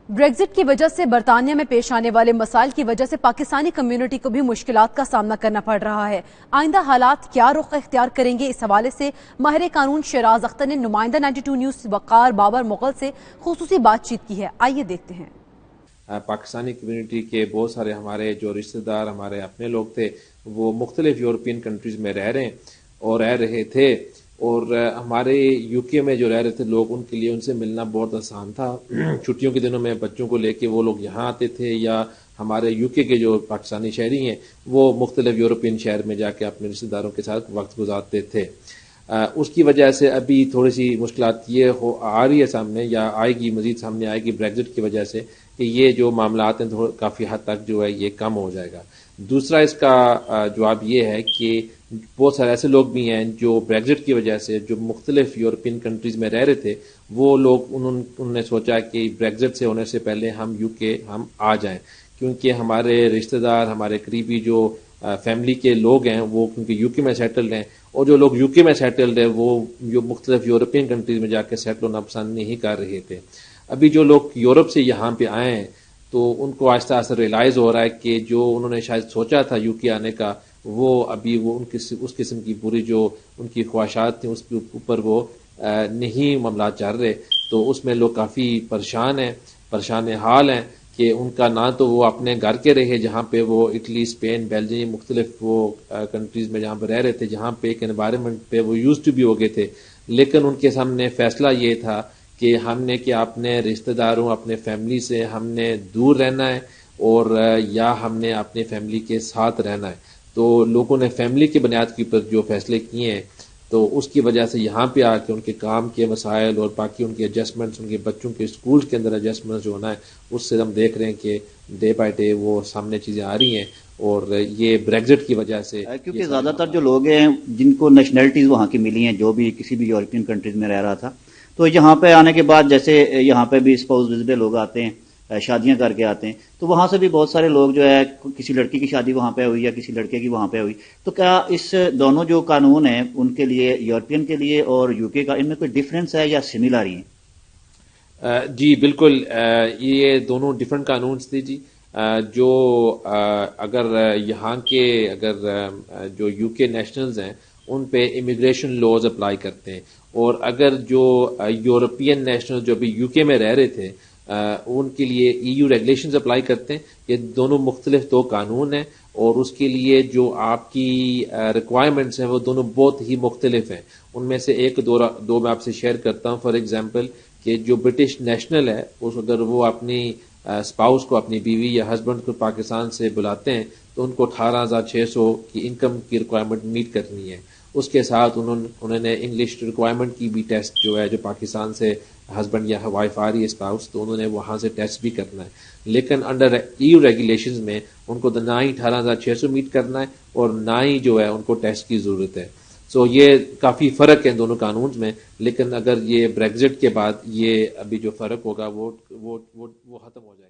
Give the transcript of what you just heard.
Brexit کی وجہ سے برطانیہ میں پیش آنے والے مسائل کی وجہ سے پاکستانی کمیونٹی کو بھی مشکلات کا سامنا کرنا پڑ رہا ہے۔ آئندہ حالات کیا رخ اختیار کریں گے، اس حوالے سے ماہر قانون شیراز اختر نے نمائندہ 92 نیوز وقار بابر مغل سے خصوصی بات چیت کی ہے۔ آئیے دیکھتے ہیں۔ پاکستانی کمیونٹی کے بہت سارے ہمارے جو رشتہ دار ہمارے اپنے لوگ تھے وہ مختلف یورپین کنٹریز میں رہ رہے تھے، اور ہمارے یو کے میں جو رہ رہے تھے لوگ، ان کے لیے ان سے ملنا بہت آسان تھا۔ چھٹیوں کے دنوں میں بچوں کو لے کے وہ لوگ یہاں آتے تھے، یا ہمارے یو کے جو پاکستانی شہری ہیں وہ مختلف یورپین شہر میں جا کے اپنے رشتہ داروں کے ساتھ وقت گزارتے تھے۔ اس کی وجہ سے ابھی تھوڑی سی مشکلات یہ آ رہی ہے سامنے، یا آئے گی، مزید سامنے آئے گی بریگزٹ کی وجہ سے، کہ یہ جو معاملات ہیں کافی حد تک جو ہے یہ کم ہو جائے گا۔ دوسرا اس کا جواب یہ ہے کہ بہت سارے ایسے لوگ بھی ہیں جو بریگزٹ کی وجہ سے جو مختلف یورپین کنٹریز میں رہ رہے تھے، وہ لوگ انہوں نے سوچا کہ بریگزٹ سے ہونے سے پہلے ہم یو کے ہم آ جائیں، کیونکہ ہمارے رشتہ دار، ہمارے قریبی جو فیملی کے لوگ ہیں وہ کیونکہ یو کے میں سیٹلڈ ہیں، اور جو لوگ یو کے میں سیٹلڈ ہیں وہ مختلف یورپین کنٹریز میں جا کے سیٹل ہونا پسند نہیں کر رہے تھے۔ ابھی جو لوگ یورپ سے یہاں پہ آئے ہیں تو ان کو آہستہ آہستہ ریئلائز ہو رہا ہے کہ جو انہوں نے شاید سوچا تھا یو کے آنے کا، وہ ابھی وہ اس قسم کی پوری جو ان کی خواہشات تھیں اس کے اوپر وہ نہیں معاملات چل رہے۔ تو اس میں لوگ کافی پریشان حال ہیں کہ ان کا نہ تو وہ اپنے گھر کے رہے جہاں پہ وہ اٹلی، اسپین، بیلجیم، مختلف وہ کنٹریز میں جہاں پہ رہ رہے تھے، جہاں پہ ایک انوائرمنٹ پہ وہ یوز ٹو بھی ہو گئے تھے، لیکن ان کے سامنے فیصلہ یہ تھا کہ ہم نے کہ اپنے رشتہ داروں، اپنے فیملی سے ہم نے دور رہنا ہے، اور یا ہم نے اپنے فیملی کے ساتھ رہنا ہے۔ تو لوگوں نے فیملی کی بنیاد کے اوپر جو فیصلے کیے ہیں، تو اس کی وجہ سے یہاں پہ آ کے ان کے کام کے مسائل اور باقی ان کے ایڈجسٹمنٹس، ان کے بچوں کے اسکول کے اندر ایڈجسٹمنٹس جو ہونا ہے، اس سے ہم دیکھ رہے ہیں کہ ڈے بائی ڈے وہ سامنے چیزیں آ رہی ہیں، اور یہ بریگزٹ کی وجہ سے، کیونکہ زیادہ تر جو لوگ ہیں جن کو نیشنلٹیز وہاں کی ملی ہیں، جو بھی کسی بھی یورپین کنٹریز میں رہ رہا تھا، تو یہاں پہ آنے کے بعد جیسے یہاں پہ بھی اسپاؤس وزٹ لوگ آتے ہیں، شادیاں کر کے آتے ہیں، تو وہاں سے بھی بہت سارے لوگ جو ہے کسی لڑکی کی شادی وہاں پہ ہوئی یا کسی لڑکے کی وہاں پہ ہوئی، تو کیا اس دونوں جو قانون ہیں ان کے لیے، یورپین کے لیے اور یو کے کا، ان میں کوئی ڈفرینس ہے یا سملر ہی ہیں؟ جی بالکل، یہ دونوں ڈفرنٹ قانونس تھے جی۔ جو اگر یہاں کے جو یو کے نیشنلز ہیں ان پہ امیگریشن لاز اپلائی کرتے ہیں، اور اگر جو یورپین نیشنل جو ابھی یو کے میں رہ رہے تھے ان کے لیے ای یو ریگولیشنز اپلائی کرتے ہیں۔ یہ دونوں مختلف دو قانون ہیں، اور اس کے لیے جو آپ کی ریکوائرمنٹس ہیں وہ دونوں بہت ہی مختلف ہیں۔ ان میں سے ایک دو میں آپ سے شیئر کرتا ہوں۔ فار ایگزامپل کہ جو برٹش نیشنل ہے، اگر وہ اپنی اسپاؤس کو، اپنی بیوی یا ہسبینڈ کو پاکستان سے بلاتے ہیں تو ان کو 18,600 کی انکم کی ریکوائرمنٹ میٹ کرنی ہے۔ اس کے ساتھ انہوں نے انگلش ریکوائرمنٹ کی بھی ٹیسٹ جو ہے، جو پاکستان سے ہسبینڈ یا وائف آ رہی ہے اسپاؤس، تو انہوں نے وہاں سے ٹیسٹ بھی کرنا ہے۔ لیکن انڈر ای یو ریگولیشنز میں ان کو نہ ہی 18,600 میٹ کرنا ہے، اور نہ ہی جو ہے ان کو ٹیسٹ کی ضرورت ہے۔ سو یہ کافی فرق ہے دونوں قانون میں، لیکن اگر یہ بریگزٹ کے بعد یہ ابھی جو فرق ہوگا وہ ختم ہو جائے گا۔